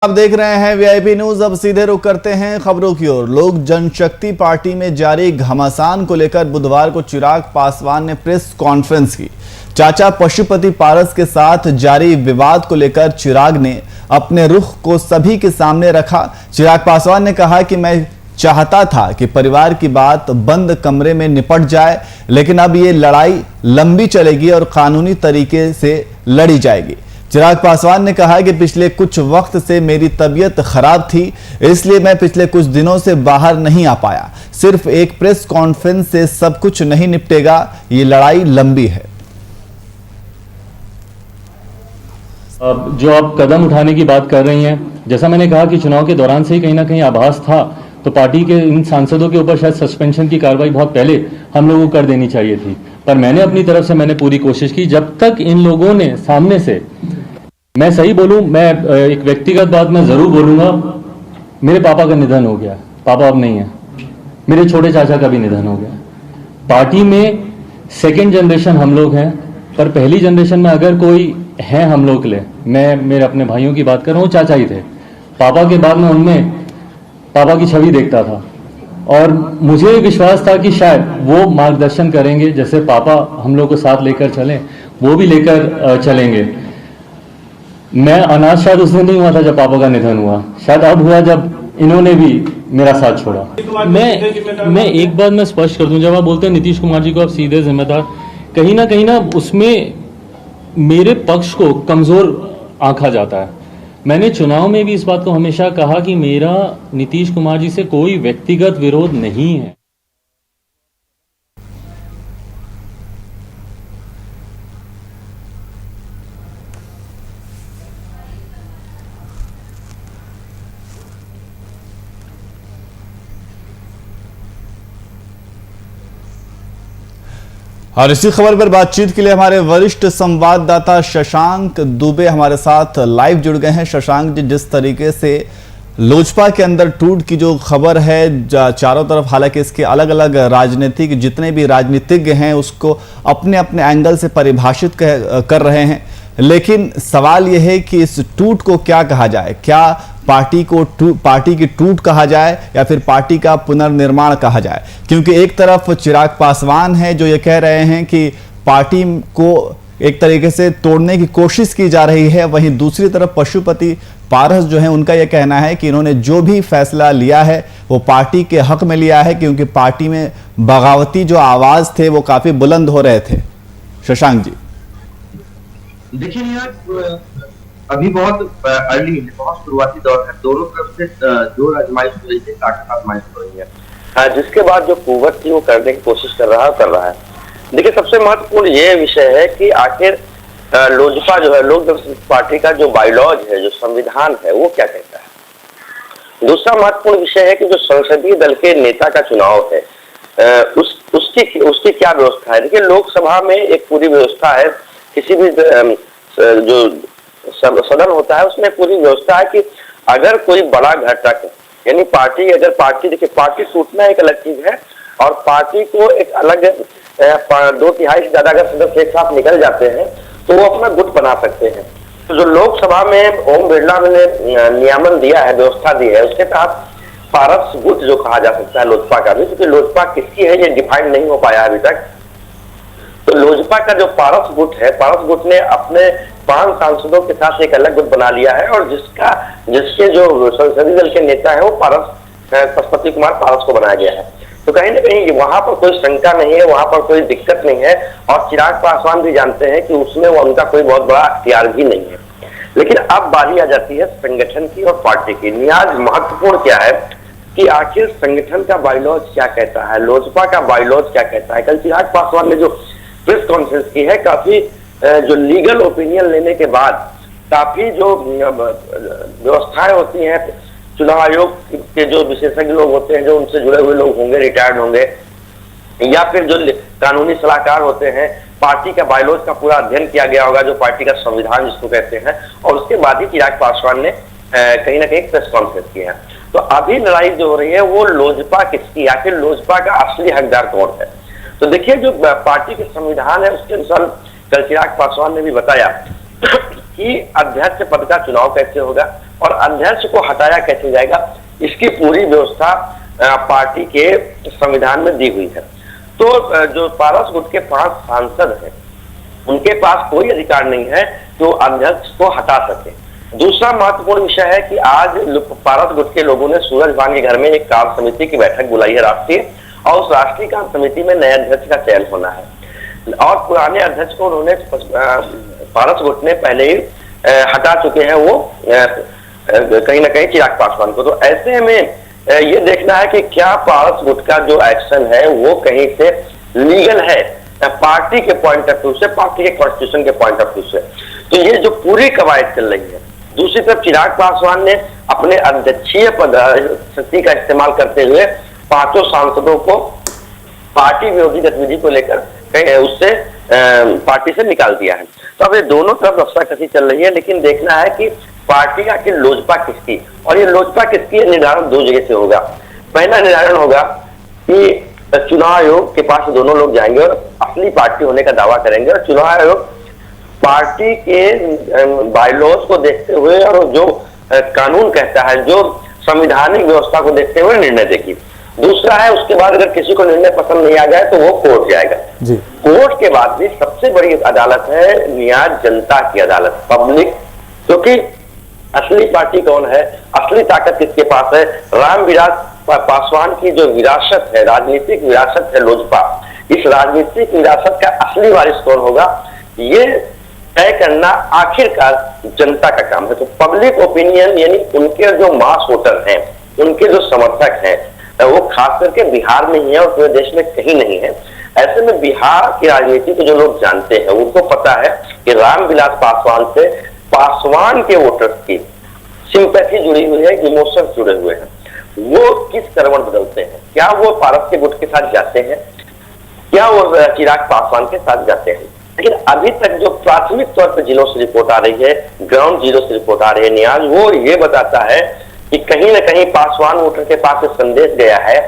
आप देख रहे हैं वीआईपी न्यूज। अब सीधे रुख करते हैं खबरों की ओर। लोक जनशक्ति पार्टी में जारी घमासान को लेकर बुधवार को चिराग पासवान ने प्रेस कॉन्फ्रेंस की। चाचा पशुपति पारस के साथ जारी विवाद को लेकर चिराग ने अपने रुख को सभी के सामने रखा। चिराग पासवान ने कहा कि मैं चाहता था कि परिवार की बात बंद कमरे में निपट जाए, लेकिन अब ये लड़ाई लंबी चलेगी और कानूनी तरीके से लड़ी जाएगी। चिराग पासवान ने कहा कि पिछले कुछ वक्त से मेरी तबीयत खराब थी, इसलिए मैं पिछले कुछ दिनों से बाहर नहीं आ पाया। सिर्फ एक प्रेस कॉन्फ्रेंस से सब कुछ नहीं निपटेगा, ये लड़ाई लंबी है। जो आप कदम उठाने की बात कर रही हैं, जैसा मैंने कहा कि चुनाव के दौरान से ही कहीं ना कहीं आभास था, तो पार्टी के इन सांसदों के ऊपर शायद सस्पेंशन की कार्रवाई बहुत पहले हम लोगों को कर देनी चाहिए थी। पर मैंने अपनी तरफ से पूरी कोशिश की। जब तक इन लोगों ने सामने से, मैं सही बोलूं, मैं एक व्यक्तिगत बात मैं जरूर बोलूंगा, मेरे पापा का निधन हो गया, पापा अब नहीं है। मेरे छोटे चाचा का भी निधन हो गया। पार्टी में सेकेंड जनरेशन हम लोग हैं, पर पहली जनरेशन में अगर कोई है हम लोग के लिए, मैं मेरे अपने भाइयों की बात कर रहा हूँ, चाचा ही थे। पापा के बाद में उनमें पापा की छवि देखता था और मुझे विश्वास था कि शायद वो मार्गदर्शन करेंगे, जैसे पापा हम लोग को साथ लेकर चलें, वो भी लेकर चलेंगे। मैं अनाथ शायद उस दिन नहीं हुआ था जब पापा का निधन हुआ, शायद अब हुआ जब इन्होंने भी मेरा साथ छोड़ा। मैं एक बात मैं स्पष्ट कर दूं, जब आप बोलते हैं नीतीश कुमार जी को आप सीधे जिम्मेदार, कहीं ना उसमें मेरे पक्ष को कमजोर आंका जाता है। मैंने चुनाव में भी इस बात को हमेशा कहा कि मेरा नीतीश कुमार जी से कोई व्यक्तिगत विरोध नहीं है। और इसी खबर पर बातचीत के लिए हमारे वरिष्ठ संवाददाता शशांक दुबे हमारे साथ लाइव जुड़ गए हैं। शशांक जी, जिस तरीके से लोजपा के अंदर टूट की जो खबर है चारों तरफ, हालांकि इसके अलग अलग राजनीतिक जितने भी राजनीतिज्ञ हैं उसको अपने अपने एंगल से परिभाषित कर रहे हैं, लेकिन सवाल यह है कि इस टूट को क्या कहा जाए? क्या पार्टी की टूट कहा जाए या फिर पार्टी का पुनर्निर्माण कहा जाए? क्योंकि एक तरफ चिराग पासवान है जो ये कह रहे हैं कि पार्टी को एक तरीके से तोड़ने की कोशिश की जा रही है, वहीं दूसरी तरफ पशुपति पारस जो है उनका यह कहना है कि इन्होंने जो भी फैसला लिया है वो पार्टी के हक में लिया है, क्योंकि पार्टी में बगावती जो आवाज थे वो काफी बुलंद हो रहे थे। शशांक जी, देखिए यार, अभी बहुत अर्ली, बहुत शुरुआती दौर है। दोनों तरफ से जोर आजमाइश हो रही है, ताकत आजमाइश हो रही है, जिसके बाद जो कुव्वत थी वो करने की कोशिश कर रहा है। देखिए, सबसे महत्वपूर्ण ये विषय है कि आखिर लोजपा जो है, लोक जनशक्ति पार्टी का जो बायलॉज है, जो संविधान है, वो क्या कहता है। दूसरा महत्वपूर्ण विषय है कि जो संसदीय दल के नेता का चुनाव है, उसकी क्या व्यवस्था है। देखिए, लोकसभा में एक पूरी व्यवस्था है, किसी भी जो सदन होता है उसमें पूरी व्यवस्था है कि अगर कोई बड़ा घटक, यानी देखिए, पार्टी टूटना एक अलग चीज है और पार्टी को एक अलग 2/3 से ज्यादा अगर सदस्य एक साथ निकल जाते हैं तो वो अपना गुट बना सकते हैं। तो जो लोकसभा में ओम बिरला ने नियमन दिया है, व्यवस्था दी है, उसके तहत पारस गुट जो कहा जा सकता है लोजपा का भी, क्योंकि लोजपा किसकी है ये डिफाइन नहीं हो पाया अभी तक। तो लोजपा का जो पारस गुट है, पारस गुट ने अपने 5 सांसदों के साथ एक अलग गुट बना लिया है और जिसके जो संसदीय दल के नेता है वो पशुपति कुमार पारस को बनाया गया है। तो कहीं ना कहीं वहां पर कोई शंका नहीं है, वहां पर कोई दिक्कत नहीं है और चिराग पासवान भी जानते हैं कि उसमें उनका कोई बहुत बड़ा अख्तियार भी नहीं है। लेकिन अब बारी आ जाती है संगठन की और पार्टी की। नियाज महत्वपूर्ण क्या है कि आखिर संगठन का बायलॉज क्या कहता है, लोजपा का बायलॉज क्या कहता है। कल चिराग पासवान ने जो प्रेस कॉन्फ्रेंस की है, काफी जो लीगल ओपिनियन लेने के बाद काफी जो व्यवस्थाएं होती हैं, चुनाव आयोग के जो विशेषज्ञ लोग होते हैं, जो उनसे जुड़े हुए लोग होंगे, रिटायर्ड होंगे, या फिर जो कानूनी सलाहकार होते हैं, पार्टी का बायलॉज का पूरा अध्ययन किया गया होगा, जो पार्टी का संविधान जिसको कहते हैं, और उसके बाद ही चिराग पासवान ने कहीं ना कहीं प्रेस कॉन्फ्रेंस की है। तो अभी लड़ाई जो हो रही है वो लोजपा किसकी, आखिर लोजपा का असली हकदार कौन है। तो देखिए, जो पार्टी के संविधान है उसके अनुसार कल चिराग पासवान ने भी बताया कि अध्यक्ष पद का चुनाव कैसे होगा, और अध्यक्ष को हटाया कैसे जाएगा, इसकी पूरी व्यवस्था पार्टी के संविधान में दी हुई है। तो जो पारस गुट के 5 सांसद हैं, उनके पास कोई अधिकार नहीं है जो अध्यक्ष को हटा सके। दूसरा महत्वपूर्ण विषय है कि आज पारस गुट के लोगों ने सूरज भान के घर में एक कार्य समिति की बैठक बुलाई है राष्ट्रीय, और उस राष्ट्रीय कार्य समिति में नए अध्यक्ष का चयन होना है। और पुराने अध्यक्ष को उन्होंने पारस गुट ने पहले ही हटा चुके हैं, वो कहीं ना कहीं चिराग पासवान को। तो ऐसे में ये देखना है कि क्या पारस गुट का जो एक्शन है वो कहीं से लीगल है पार्टी के पॉइंट ऑफ व्यू से, पार्टी के कॉन्स्टिट्यूशन के पॉइंट ऑफ व्यू से। तो ये जो पूरी कवायद चल रही है। दूसरी तरफ चिराग पासवान ने अपने अध्यक्षीय शक्ति का इस्तेमाल करते हुए 5 सांसदों को पार्टी विरोधी गतिविधि को लेकर उससे पार्टी से निकाल दिया है। तो अब ये दोनों तरफ रस्साकसी चल रही है, लेकिन देखना है कि पार्टी का कि लोजपा किसकी, और ये लोजपा किसकी निर्धारण 2 जगह से होगा। पहला निर्धारण होगा कि चुनाव आयोग के पास दोनों लोग जाएंगे और असली पार्टी होने का दावा करेंगे, और चुनाव आयोग पार्टी के बायलॉज को देखते हुए और जो कानून कहता है, जो संवैधानिक व्यवस्था को देखते हुए निर्णय देगी। दूसरा है, उसके बाद अगर किसी को निर्णय पसंद नहीं आ जाए तो वो कोर्ट जाएगा जी। कोर्ट के बाद भी सबसे बड़ी अदालत है न्याय जनता की अदालत, पब्लिक, क्योंकि असली पार्टी कौन है, असली ताकत किसके पास है। रामविलास पासवान की जो विरासत है, राजनीतिक विरासत है लोजपा, इस राजनीतिक विरासत का असली वारिस कौन होगा, ये तय करना आखिरकार जनता का काम है। तो पब्लिक ओपिनियन यानी उनके जो मास वोटर हैं, उनके जो समर्थक हैं, वो खास करके बिहार में ही है और पूरे देश में कहीं नहीं है। ऐसे में बिहार की राजनीति को जो लोग जानते हैं उनको पता है कि रामविलास पासवान से पासवान के वोटर्स की सिंपैथी जुड़ी हुई है, इमोशंस जुड़े हुए हैं। वो किस करवट बदलते हैं, क्या वो पारस के गुट के साथ जाते हैं, क्या वो चिराग पासवान के साथ जाते हैं। लेकिन अभी तक जो प्राथमिक तौर पर जिलों से रिपोर्ट आ रही है, ग्राउंड जीरो से रिपोर्ट आ रही है न्याज, वो ये बताता है कि कहीं ना कहीं पासवान वोटर के पास संदेश गया है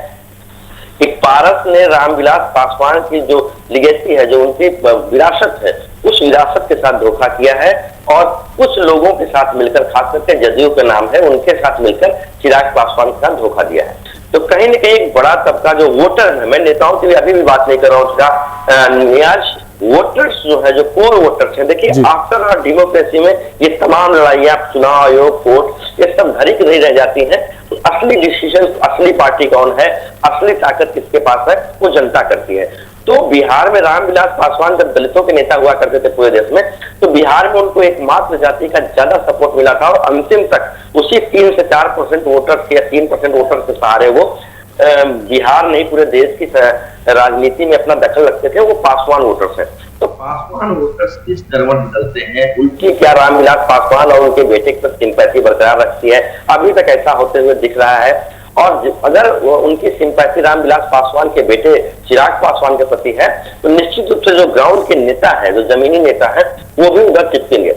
कि पारस ने रामविलास पासवान की जो लिगेसी है, जो उनकी विरासत है, उस विरासत के साथ धोखा किया है, और कुछ लोगों के साथ मिलकर, खास करके जदयू का नाम है, उनके साथ मिलकर चिराग पासवान के साथ धोखा दिया है। तो कहीं ना कहीं एक बड़ा तबका जो वोटर है, मैं नेताओं की अभी भी बात नहीं कर रहा हूं उसका, न्याज वोटर्स जो है, जो कोर वोटर्स हैं, देखिए आफ्टर डेमोक्रेसी में ये तमाम लड़ाइयां, चुनाव आयोग, कोर्ट, ये सब धरी की नहीं रह जाती हैं। तो असली डिसीजन, असली पार्टी कौन है, असली ताकत किसके पास है, वो जनता करती है। तो बिहार में रामविलास पासवान जब दलितों के नेता हुआ करते थे पूरे देश में, तो बिहार में उनको एकमात्र जाति का ज्यादा सपोर्ट मिला था, और अंतिम तक उसी 3 से 4% वोटर्स या 3% वोटर्स के सहारे वो बिहार नहीं पूरे देश की राजनीति में अपना दखल रखते थे, वो पासवान वोटर्स हैं। तो पासवान वोटर्स किस करवट बदलते हैं, उनकी क्या रामविलास पासवान और उनके बेटे की सिंपैथी बरकरार रखती है, अभी तक ऐसा होते हुए दिख रहा है। और अगर उनकी सिंपैथी रामविलास पासवान के बेटे चिराग पासवान के प्रति है, तो निश्चित रूप से जो ग्राउंड के नेता है, जो जमीनी नेता है, वो भी उधर चिपकेंगे।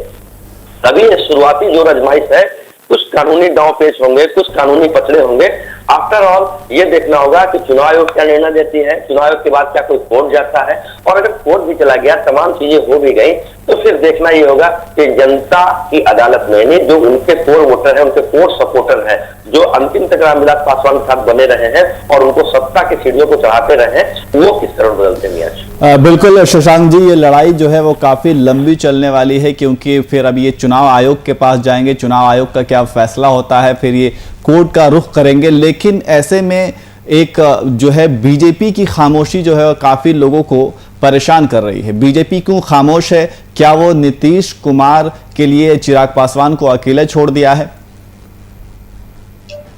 तभी शुरुआती जो आजमाइश है, कुछ कानूनी दांव पेच होंगे, कुछ कानूनी पचड़े होंगे। आफ्टर ऑल ये देखना होगा कि चुनाव आयोग क्या निर्णय देती है, चुनाव आयोग के बाद क्या कोई कोर्ट जाता है, और अगर कोर्ट भी चला गया, तमाम चीजें हो भी गई, तो फिर देखना ये होगा कि जनता की अदालत में, यानी जो उनके कोर वोटर है, उनके कोर सपोर्टर है, जो अंतिम तक रामविलास पासवान के साथ बने रहे हैं और उनको सत्ता की सीढ़ियों को चढ़ाते रहे, वो किस तरह बदलते हैं। बिल्कुल शशांक जी, ये लड़ाई जो है वो काफी लंबी चलने वाली है, क्योंकि फिर अब ये चुनाव आयोग के पास जाएंगे, चुनाव आयोग का क्या फैसला होता है, फिर ये कोर्ट का रुख करेंगे। लेकिन ऐसे में एक जो है बीजेपी की खामोशी जो है काफी लोगों को परेशान कर रही है। बीजेपी क्यों खामोश है? क्या वो नीतीश कुमार के लिए चिराग पासवान को अकेले छोड़ दिया है?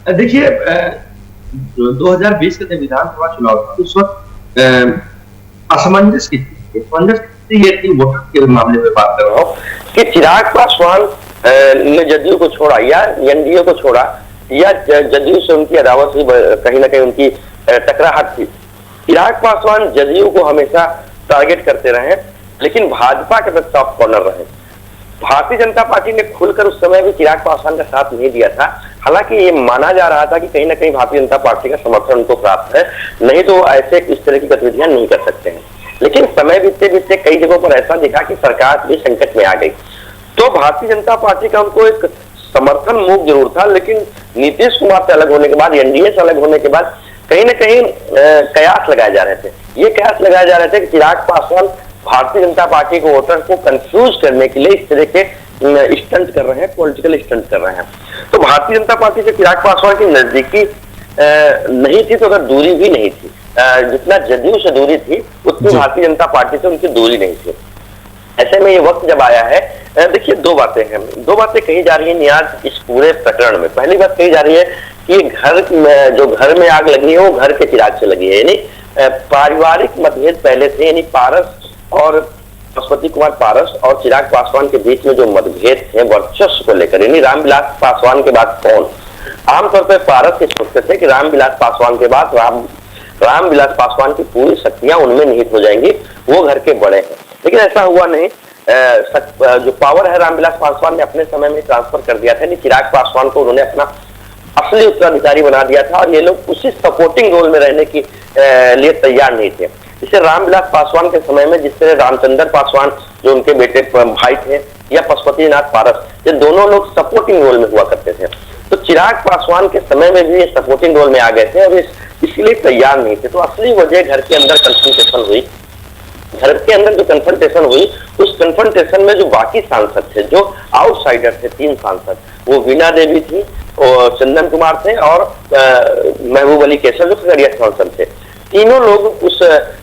देखिए 2020 के विधानसभा चुनाव था, उस वक्त असमंजस की ये थी वोटर के मामले में बात कर रहा हूँ कि चिराग पासवान ने जदयू को छोड़ा या एनडीए को छोड़ा, या जदयू से उनकी अदावत हुई, कहीं ना कहीं उनकी टकराहट थी। चिराग पासवान जदयू को हमेशा टारगेट करते रहे, लेकिन भाजपा के साथ सॉफ्ट कॉर्नर रहे। भारतीय जनता पार्टी ने खुलकर उस समय भी चिराग पासवान का साथ नहीं दिया था। हालांकि ये माना जा रहा था कि कहीं ना कहीं भारतीय जनता पार्टी का समर्थन उनको प्राप्त है, नहीं तो ऐसे इस तरह की गतिविधियां नहीं कर सकते हैं। लेकिन समय बीतते बीतते कई जगहों पर ऐसा दिखा कि सरकार भी संकट में आ गई, तो भारतीय जनता पार्टी का उनको एक समर्थन मूव जरूर था, लेकिन नीतीश कुमार से अलग होने के बाद, एनडीए से अलग होने के बाद कहीं ना कहीं कयास लगाए जा रहे थे। ये कयास लगाए जा रहे थे कि चिराग पासवान भारतीय जनता पार्टी को, वोटर को कंफ्यूज करने के लिए इस तरह के स्टंट कर रहे हैं, पॉलिटिकल स्टंट कर रहे हैं। तो भारतीय जनता पार्टी से चिराग पासवान की नजदीकी नहीं थी, तो अगर दूरी भी नहीं थी, जितना जदयू से दूरी थी उतनी भारतीय जनता पार्टी से उनकी दूरी नहीं थी। ऐसे में ये वक्त जब आया है, देखिए दो बातें कही जा रही है नियाज इस पूरे प्रकरण में। पहली बात कही जा रही है कि जो घर में आग लगी है वो घर के चिराग से लगी है, यानी पारिवारिक मतभेद पहले थे, यानी पारस और पशुपति कुमार पारस और चिराग पासवान के बीच में जो मतभेद थे वर्चस्व को लेकर, यानी रामविलास पासवान के बाद कौन। आमतौर पर पारस ये सोचते थे कि रामविलास पासवान के बाद रामविलास पासवान की पूरी शक्तियां उनमें निहित हो जाएंगी, वो घर के बड़े हैं। लेकिन ऐसा हुआ नहीं। जो पावर है रामविलास पासवान ने अपने समय में ट्रांसफर कर दिया था, चिराग पासवान को उन्होंने अपना असली उत्तराधिकारी बना दिया था और ये लोग उसी सपोर्टिंग रोल में रहने की लिए तैयार नहीं थे। इसे रामविलास पासवान के समय में जिस तरह रामचंद्र पासवान जो उनके बेटे भाई थे या पशुपति नाथ पारस, ये दोनों लोग सपोर्टिंग रोल में हुआ करते थे। तो चिराग पासवान के समय में भी ये सपोर्टिंग रोल में आ गए थे और इसलिए तैयार नहीं थे। तो असली वजह घर के अंदर कन्फ्रंटेशन हुई। घर के अंदर जो कन्फ्रंटेशन हुई, उस कन्फ्रंटेशन में जो बाकी सांसद थे, जो आउटसाइडर थे, 3 सांसद, वो वीणा देवी थी और चंदन कुमार थे और महबूब अली कैसर जो खगड़िया सांसद थे, तीनों लोग उस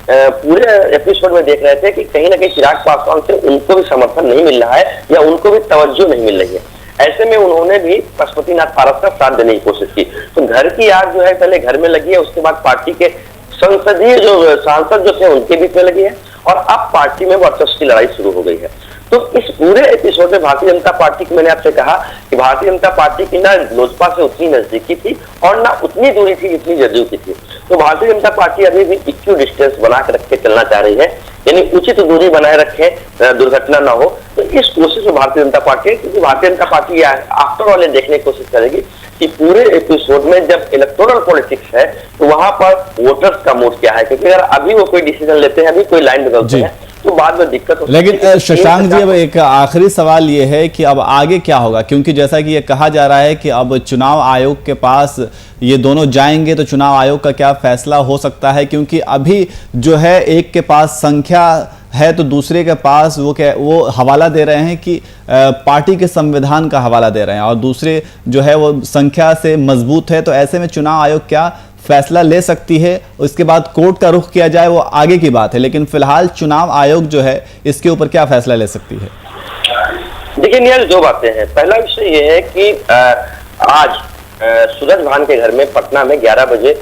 पूरे एपिसोड में देख रहे थे कि कहीं ना कहीं चिराग पासवान से उनको भी समर्थन नहीं मिल रहा है या उनको भी तवज्जो नहीं मिल रही है। ऐसे में उन्होंने भी पशुपति नाथ पारस का साथ देने की कोशिश की। तो घर की आग जो है पहले घर में लगी है, उसके बाद पार्टी के संसदीय जो सांसद जो थे उनके बीच में लगी है और अब पार्टी में वर्चस्व की लड़ाई शुरू हो गई है। तो इस पूरे एपिसोड में भारतीय जनता पार्टी की, मैंने आपसे कहा कि भारतीय जनता पार्टी की ना लोजपा से उतनी नजदीकी थी और ना उतनी दूरी थी जितनी जदयू की थी। तो भारतीय जनता पार्टी अभी भी इक्वल डिस्टेंस बना कर रख के चलना चाह रही है, यानी उचित दूरी बनाए रखे, दुर्घटना ना हो। तो इस कोशिश में भारतीय जनता पार्टी, क्योंकि Bharatiya Janata party after all देखने की कोशिश करेगी कि पूरे एपिसोड में जब इलेक्टोरल पॉलिटिक्स है तो वहां पर वोटर्स का मूड क्या है, क्योंकि अगर अभी वो कोई डिसीजन लेते हैं, अभी कोई लाइन बदलते हैं तो बाद में दिक्कत हो। लेकिन शशांक जी, अब एक आखिरी सवाल ये है कि अब आगे क्या होगा, क्योंकि जैसा कि ये कहा जा रहा है कि अब चुनाव आयोग के पास ये दोनों जाएंगे तो चुनाव आयोग का क्या फैसला हो सकता है, क्योंकि अभी जो है एक के पास संख्या है तो दूसरे के पास वो हवाला दे रहे हैं कि पार्टी के संविधान का हवाला दे रहे हैं और दूसरे जो है वो संख्या से मजबूत है। तो ऐसे में चुनाव आयोग क्या फैसला ले सकती है, उसके बाद कोर्ट का रुख किया जाए वो आगे की बात है, लेकिन फिलहाल चुनाव आयोग जो है इसके ऊपर क्या फैसला ले सकती है? देखिए नियाज, 2 बातें हैं। पहला विषय ये है कि आज सूरज भान के घर में पटना में 11 बजे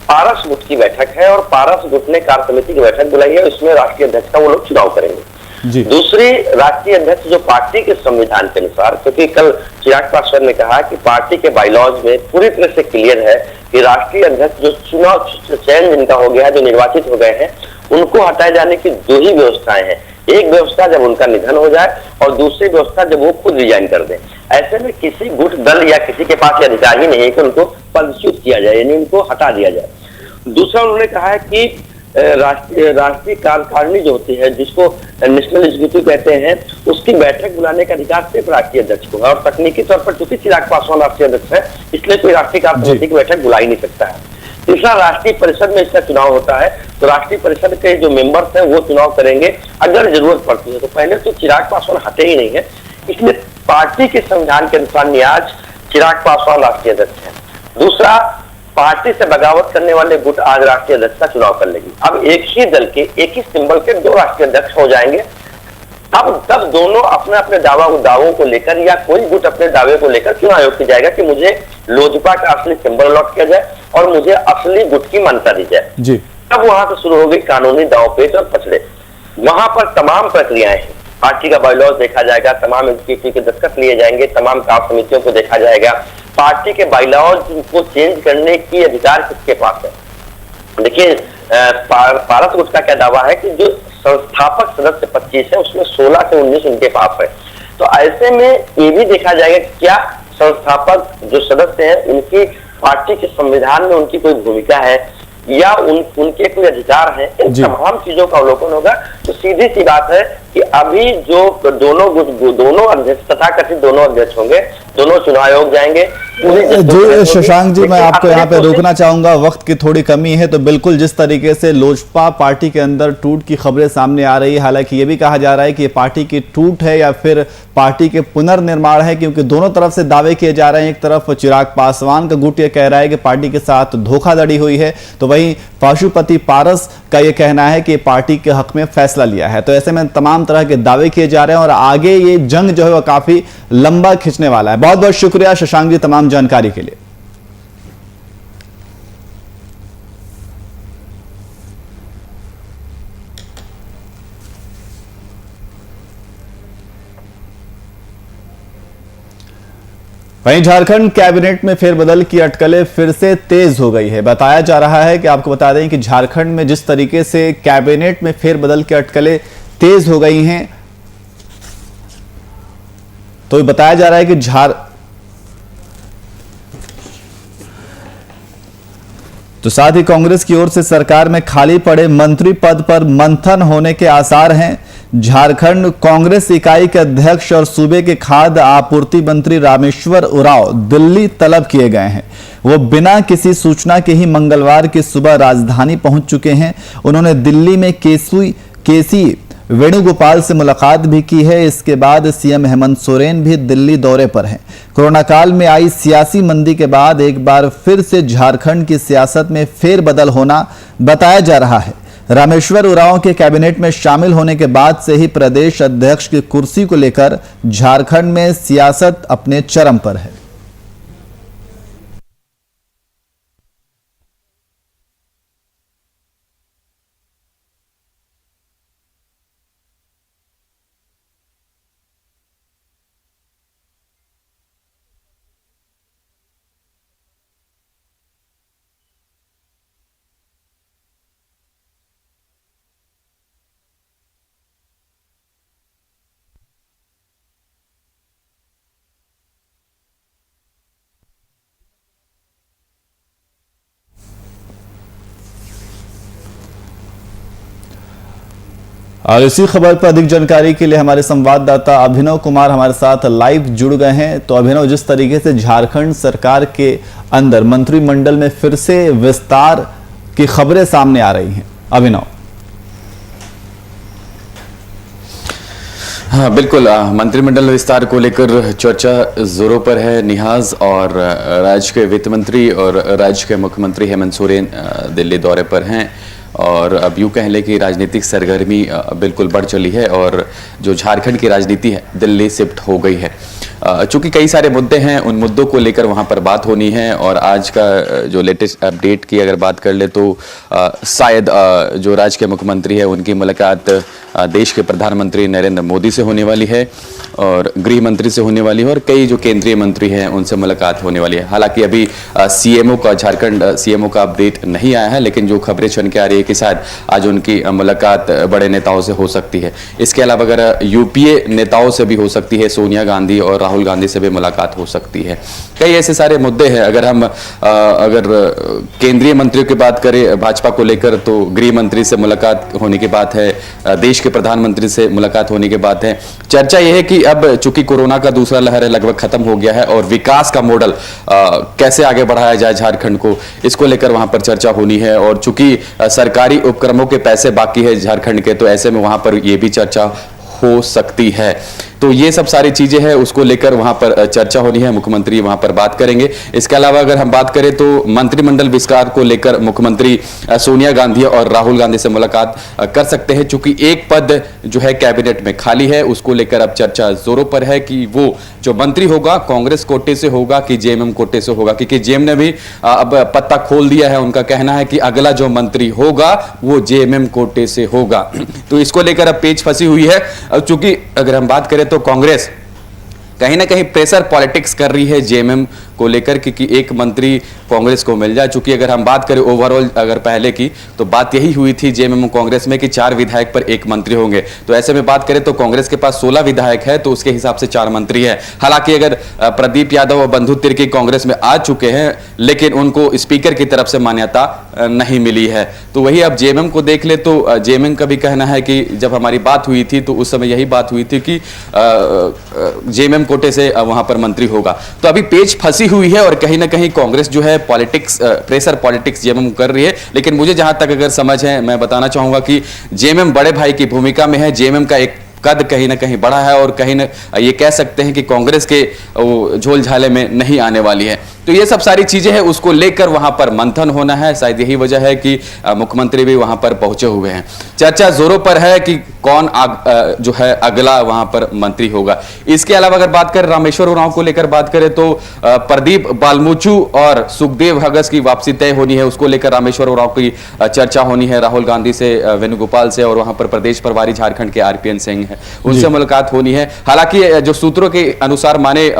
पारस गुट की बैठक है और पारस गुट ने कार्य समिति की बैठक बुलाई है, इसमें राष्ट्रीय अध्यक्ष का वो लोग चुनाव करेंगे। दूसरी, राष्ट्रीय अध्यक्ष जो पार्टी के संविधान के अनुसार, क्योंकि कल चिराग पासवान ने कहा कि पार्टी के बाइलॉज में पूरी तरह से क्लियर है कि राष्ट्रीय अध्यक्ष जो चुनाव चयन जिनका हो गया है, जो निर्वाचित हो गए हैं, उनको हटाए जाने की 2 ही व्यवस्थाएं हैं। एक व्यवस्था जब उनका निधन हो जाए और दूसरी व्यवस्था जब वो खुद रिजाइन कर दें। ऐसे में किसी गुट दल या किसी के पास अधिकार ही नहीं है कि उनको पदच्युत किया जाए, यानी उनको हटा दिया जाए। दूसरा, उन्होंने कहा है कि राष्ट्रीय कार्यकारिणी जो होती है, जिसको नेशनल एग्जीक्यूटिव कहते हैं, उसकी बैठक बुलाने का अधिकार सिर्फ राष्ट्रीय अध्यक्ष को है और तकनीकी तौर पर चूंकि चिराग पासवान राष्ट्रीय अध्यक्ष है इसलिए कोई राष्ट्रीय कार्य समिति की बैठक बुला ही नहीं सकता है। तीसरा, राष्ट्रीय परिषद में इसका चुनाव होता है तो राष्ट्रीय परिषद के जो मेंबर्स हैं वो चुनाव करेंगे अगर जरूरत पड़ती है। तो पहले तो चिराग पासवान हटे ही नहीं है, इसलिए पार्टी के संविधान के अनुसार न्याज चिराग पासवान राष्ट्रीय अध्यक्ष है। दूसरा, पार्टी से बगावत करने वाले गुट आज राष्ट्रीय अध्यक्ष का चुनाव कर लेगी। अब एक ही दल के, एक ही सिंबल के 2 राष्ट्रीय अध्यक्ष हो जाएंगे। तब दोनों अपने अपने दावों को लेकर या कोई गुट अपने दावे को लेकर चुनाव आयोग की जाएगा कि मुझे लोजपा का असली सिंबल अलॉट किया जाए और मुझे असली गुट की मान्यता दी जाए जी। तब वहां से शुरू हो गई कानूनी दांवपेच और पछड़े। वहां पर तमाम प्रक्रियाएं हैं, पार्टी का बायलॉज देखा जाएगा, तमाम एग्जीक्यूटिव के दस्तखत लिए जाएंगे, तमाम कार्य समितियों को देखा जाएगा, पार्टी के बायलॉज को चेंज करने की अधिकार किसके पास है। देखिए पारस गुट का क्या दावा है कि जो संस्थापक सदस्य 25 है उसमें 16 से 19 उनके पास है। तो ऐसे में ये भी देखा जाएगा कि क्या संस्थापक जो सदस्य हैं उनकी पार्टी के संविधान में उनकी कोई भूमिका है या उनके कोई अधिकार है। इन तमाम चीजों का अवलोकन होगा। तो सीधी सी बात है कि अभी जो दोनों अध्यक्ष तथा कथित दोनों अध्यक्ष होंगे, दोनों चुनाव आयोग जाएंगे। जी शशांक जी, मैं आपको यहाँ पे अपने रोकना चाहूंगा, वक्त की थोड़ी कमी है। तो बिल्कुल जिस तरीके से लोजपा पार्टी के अंदर टूट की खबरें सामने आ रही है, हालांकि ये भी कहा जा रहा है कि ये पार्टी की टूट है या फिर पार्टी के पुनर्निर्माण है, क्योंकि दोनों तरफ से दावे किए जा रहे हैं। एक तरफ चिराग पासवान का गुट ये कह रहा है कि पार्टी के साथ धोखाधड़ी हुई है, तो वहीं पशुपति पारस का ये कहना है कि पार्टी के हक में फैसला लिया है। तो ऐसे में तमाम तरह के दावे किए जा रहे हैं और आगे ये जंग जो है वो काफी लंबा खिंचने वाला है। बहुत बहुत शुक्रिया शशांक जी तमाम जानकारी के लिए। वहीं झारखंड कैबिनेट में फेरबदल की अटकलें फिर से तेज हो गई है। बताया जा रहा है कि आपको बता दें कि झारखंड में जिस तरीके से कैबिनेट में फेरबदल की अटकलें तेज हो गई हैं, तो बताया जा रहा है कि तो साथ ही कांग्रेस की ओर से सरकार में खाली पड़े मंत्री पद पर मंथन होने के आसार हैं। झारखंड कांग्रेस इकाई के अध्यक्ष और सूबे के खाद्य आपूर्ति मंत्री रामेश्वर उरांव दिल्ली तलब किए गए हैं। वो बिना किसी सूचना के ही मंगलवार की सुबह राजधानी पहुंच चुके हैं। उन्होंने दिल्ली में केसी वेणुगोपाल से मुलाकात भी की है। इसके बाद सीएम हेमंत सोरेन भी दिल्ली दौरे पर हैं। कोरोना काल में आई सियासी मंदी के बाद एक बार फिर से झारखंड की सियासत में फेरबदल होना बताया जा रहा है। रामेश्वर उरांव के कैबिनेट में शामिल होने के बाद से ही प्रदेश अध्यक्ष की कुर्सी को लेकर झारखंड में सियासत अपने चरम पर है। और इसी खबर पर अधिक जानकारी के लिए हमारे संवाददाता अभिनव कुमार हमारे साथ लाइव जुड़ गए हैं। तो अभिनव, जिस तरीके से झारखंड सरकार के अंदर मंत्रिमंडल में फिर से विस्तार की खबरें सामने आ रही हैं, अभिनव। हाँ बिल्कुल, मंत्रिमंडल विस्तार को लेकर चर्चा जोरों पर है निहाज। और राज्य के वित्त मंत्री और राज्य के मुख्यमंत्री हेमंत सोरेन दिल्ली दौरे पर हैं और अब यूँ कह लें कि राजनीतिक सरगर्मी बिल्कुल बढ़ चली है और जो झारखंड की राजनीति है दिल्ली शिफ्ट हो गई है। चूंकि कई सारे मुद्दे हैं, उन मुद्दों को लेकर वहां पर बात होनी है। और आज का जो लेटेस्ट अपडेट की अगर बात कर ले तो शायद जो राज्य के मुख्यमंत्री है उनकी मुलाकात देश के प्रधानमंत्री नरेंद्र मोदी से होने वाली है और गृह मंत्री से होने वाली है और कई जो केंद्रीय मंत्री हैं उनसे मुलाकात होने वाली है। हालांकि अभी सीएमओ का झारखंड सीएमओ का अपडेट नहीं आया है, लेकिन जो खबरें चल के आ रही है कि शायद आज उनकी मुलाकात बड़े नेताओं से हो सकती है। इसके अलावा अगर यूपीए नेताओं से भी हो सकती है, सोनिया गांधी और राहुल गांधी से भी मुलाकात हो सकती है। कई ऐसे सारे मुद्दे हैं। अगर हम केंद्रीय मंत्रियों की बात करें भाजपा को लेकर तो गृह मंत्री से मुलाकात होने की बात है, देश के प्रधानमंत्री से मुलाकात होने की बात है। चर्चा यह है कि अब चूंकि कोरोना का दूसरा लहर लगभग खत्म हो गया है और विकास का मॉडल कैसे आगे बढ़ाया जाए झारखंड को, इसको लेकर वहां पर चर्चा होनी है। और चूंकि सरकारी उपक्रमों के पैसे बाकी है झारखंड के, तो ऐसे में वहां पर यह भी चर्चा हो सकती है। तो ये सब सारी चीजें हैं, उसको लेकर वहां पर चर्चा होनी है, मुख्यमंत्री वहां पर बात करेंगे। इसके अलावा अगर हम बात करें तो मंत्रिमंडल विस्तार को लेकर मुख्यमंत्री सोनिया गांधी और राहुल गांधी से मुलाकात कर सकते हैं। चूंकि एक पद जो है कैबिनेट में खाली है, उसको लेकर अब चर्चा जोरों पर है कि वो जो मंत्री होगा कांग्रेस कोटे से होगा कि जेएमएम कोटे से होगा, क्योंकि जेएम ने भी अब पत्ता खोल दिया है। उनका कहना है कि अगला जो मंत्री होगा वो जेएमएम कोटे से होगा। तो इसको लेकर अब पेच फंसी हुई है। चूंकि अगर हम बात करें तो कांग्रेस कहीं ना कहीं प्रेशर पॉलिटिक्स कर रही है जेएमएम को लेकर कि एक मंत्री कांग्रेस को मिल जाए। चूंकि अगर हम बात करें ओवरऑल अगर पहले की, तो बात यही हुई थी जेएमएम कांग्रेस में कि 4 विधायक पर 1 मंत्री होंगे। तो ऐसे में बात करें तो कांग्रेस के पास 16 विधायक है, तो उसके हिसाब से 4 मंत्री है। हालांकि अगर प्रदीप यादव और बंधु तिर्की कांग्रेस में आ चुके हैं, लेकिन उनको स्पीकर की तरफ से मान्यता नहीं मिली है। तो वही अब जेएमएम को देख ले तो जेएमएम का भी कहना है कि जब हमारी बात हुई थी तो उस समय यही बात हुई थी कि जेएमएम कोटे से वहां पर मंत्री होगा। तो अभी पेच फंसी हुई है और कहीं ना कहीं कांग्रेस जो है पॉलिटिक्स, प्रेशर पॉलिटिक्स जेएमएम कर रही है। लेकिन मुझे जहां तक अगर समझ है, मैं बताना चाहूंगा कि जेएमएम बड़े भाई की भूमिका में है। जेएमएम का एक कद कहीं ना कहीं बड़ा है और कहीं ना ये कह सकते हैं कि कांग्रेस के झोल झाले में नहीं आने वाली है। तो ये सब सारी चीजें हैं, उसको लेकर वहां पर मंथन होना है। शायद यही वजह है कि मुख्यमंत्री भी वहां पर पहुंचे हुए हैं। चर्चा जोरों पर है कि कौन जो है अगला वहां पर मंत्री होगा। इसके अलावा अगर बात करें रामेश्वर उरांव को लेकर बात करें तो प्रदीप बालमुचु और सुखदेव हगस की वापसी तय होनी है। उसको लेकर रामेश्वर उरांव की चर्चा होनी है राहुल गांधी से, वेणुगोपाल से, और वहां पर प्रदेश प्रभारी झारखंड के आरपीएन सिंह है, उनसे मुलाकात होनी है। हालांकि जो सूत्रों के अनुसार माने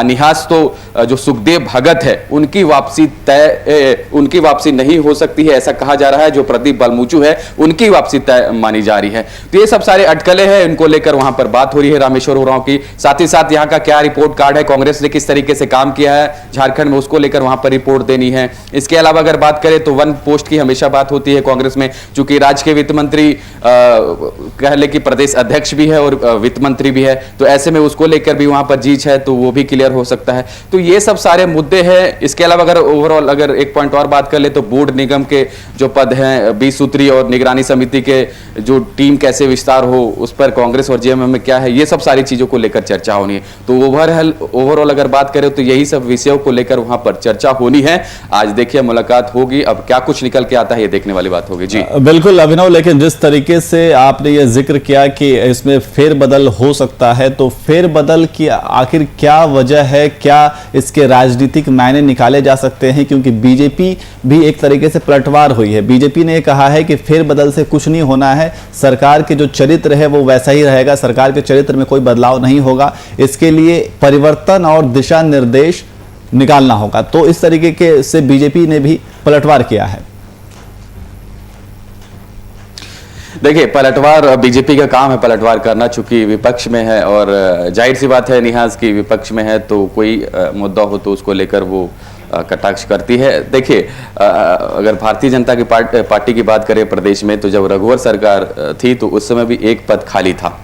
निहास तो जो सुखदेव भगत है उनकी वापसी नहीं हो सकती है, ऐसा कहा जा रहा है। जो प्रदीप बालमुचु है उनकी वापसी तय मानी जा रही है। तो ये सब सारे अटकलें हैं, इनको लेकर वहां पर बात हो रही है रामेश्वर उरांव की। साथ ही साथ यहाँ का क्या रिपोर्ट कार्ड है, कांग्रेस ने किस तरीके से काम किया है झारखंड में, उसको लेकर वहां पर रिपोर्ट देनी है। इसके अलावा अगर बात करें तो वन पोस्ट की हमेशा बात होती है कांग्रेस में, चूंकि राज्य के वित्त मंत्री कह ले कि प्रदेश अध्यक्ष भी है और वित्त मंत्री भी है, तो ऐसे में उसको लेकर भी वहां पर जीच है, तो वो भी क्लियर हो सकता है। तो ये सब सारे मुद्दे हैं। इसके अलावा अगर ओवरऑल अगर एक पॉइंट और बात कर ले तो बोर्ड निगम के जो पद हैं, 20 सूत्री और निगरानी समिति के जो टीम कैसे विस्तार हो, उस पर कांग्रेस और जेएमएम में क्या है, ये सब सारी चीजों को लेकर चर्चा होनी है। तो ओवरऑल अगर बात करें तो यही सब विषयों को लेकर वहां पर चर्चा होनी है। आज देखिए मुलाकात होगी, अब क्या कुछ निकल के आता है ये देखने वाली बात होगी। जी बिल्कुल अभिनव, लेकिन जिस तरीके से आपने ये जिक्र किया कि इसमें फेरबदल हो सकता है, तो फेरबदल की आखिर क्या वजह है, क्या इसके राजनीतिक मायने निकाले जा सकते हैं? क्योंकि बीजेपी भी एक तरीके से पलटवार हुई है। बीजेपी ने कहा है कि फेरबदल से कुछ नहीं होना है, सरकार के जो चरित्र है वो वैसा ही रहेगा, सरकार के चरित्र में कोई बदलाव नहीं होगा, इसके लिए परिवर्तन और दिशा निर्देश निकालना होगा। तो इस तरीके से बीजेपी ने भी पलटवार किया है। देखिए, पलटवार बीजेपी का काम है, पलटवार करना, चूंकि विपक्ष में है और जाहिर सी बात है निहाज की विपक्ष में है, तो कोई मुद्दा हो तो उसको लेकर वो कटाक्ष करती है। देखिए, अगर भारतीय जनता की पार्टी की बात करें प्रदेश में, तो जब रघुवर सरकार थी तो उस समय भी एक पद खाली था,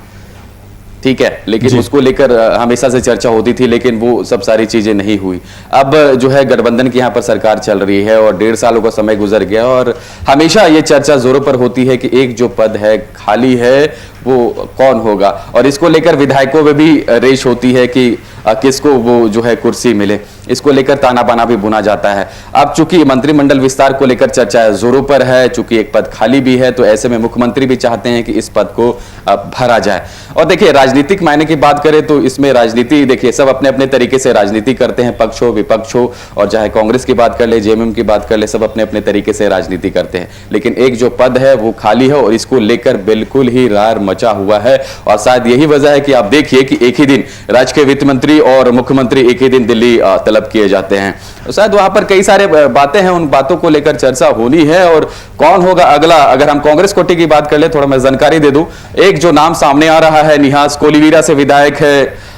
ठीक है, लेकिन उसको लेकर हमेशा से चर्चा होती थी, लेकिन वो सब सारी चीजें नहीं हुई। अब जो है गठबंधन की यहाँ पर सरकार चल रही है और 1.5 सालों का समय गुजर गया और हमेशा ये चर्चा जोरों पर होती है कि एक जो पद है खाली है वो कौन होगा, और इसको लेकर विधायकों में भी रेश होती है कि किसको वो जो है कुर्सी मिले। इसको लेकर ताना बाना भी बुना जाता है। अब चूंकि मंत्रिमंडल विस्तार को लेकर चर्चा जोरों पर है, चूंकि एक पद खाली भी है, तो ऐसे में मुख्यमंत्री भी चाहते हैं कि इस पद को भरा जाए। और देखिए, राजनीतिक मायने की बात करें तो इसमें राजनीति, देखिए सब अपने अपने तरीके से राजनीति करते हैं, पक्ष हो विपक्ष हो, और चाहे कांग्रेस की बात कर ले, जेएमएम की बात कर ले, सब अपने अपने तरीके से राजनीति करते हैं। लेकिन एक जो पद है वो खाली है और इसको लेकर बिल्कुल ही रार मचा हुआ है। और शायद यही वजह है कि आप देखिए कि एक ही दिन राज्य के वित्त मंत्री और मुख्यमंत्री एक ही दिन दिल्ली तलब किए जाते हैं। तो शायद वहां पर कई सारे बातें हैं, उन बातों को लेकर चर्चा होनी है। और कौन होगा अगला, अगर हम कांग्रेस कोटे की बात कर ले, थोड़ा मैं जानकारी दे दूं। एक जो नाम सामने आ रहा है, निहास कोलीवीरा से विधायक है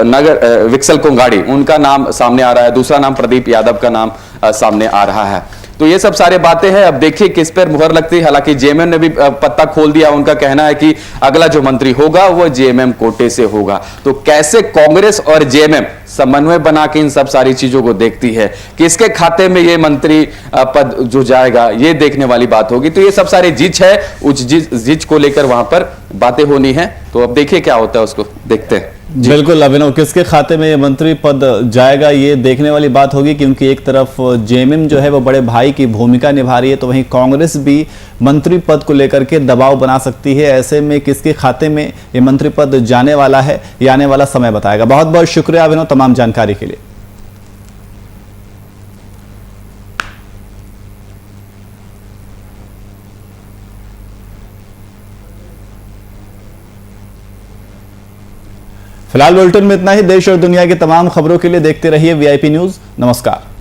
नगर विक्सल कोंगाड़ी, उनका नाम सामने आ रहा है। दूसरा नाम प्रदीप यादव का नाम सामने आ रहा है। तो ये सब सारे बातें हैं, अब देखिए किस पर मुहर लगती है। हालांकि जेएमएम ने भी पत्ता खोल दिया, उनका कहना है कि अगला जो मंत्री होगा वो जेएमएम कोटे से होगा। तो कैसे कांग्रेस और जेएमएम समन्वय बना के इन सब सारी चीजों को देखती है, किसके खाते में ये मंत्री पद जो जाएगा, ये देखने वाली बात होगी। तो ये सब सारे जिच है, उस जिच को लेकर वहां पर बातें होनी है। तो अब देखिए क्या होता है, उसको देखते हैं। बिल्कुल अभिनव, किसके खाते में ये मंत्री पद जाएगा ये देखने वाली बात होगी, क्योंकि एक तरफ जेएमएम जो है वो बड़े भाई की भूमिका निभा रही है, तो वहीं कांग्रेस भी मंत्री पद को लेकर के दबाव बना सकती है। ऐसे में किसके खाते में ये मंत्री पद जाने वाला है, ये आने वाला समय बताएगा। बहुत बहुत शुक्रिया अभिनव तमाम जानकारी के लिए। फिलहाल बुलेटिन में इतना ही। देश और दुनिया की तमाम खबरों के लिए देखते रहिए VIP न्यूज। नमस्कार।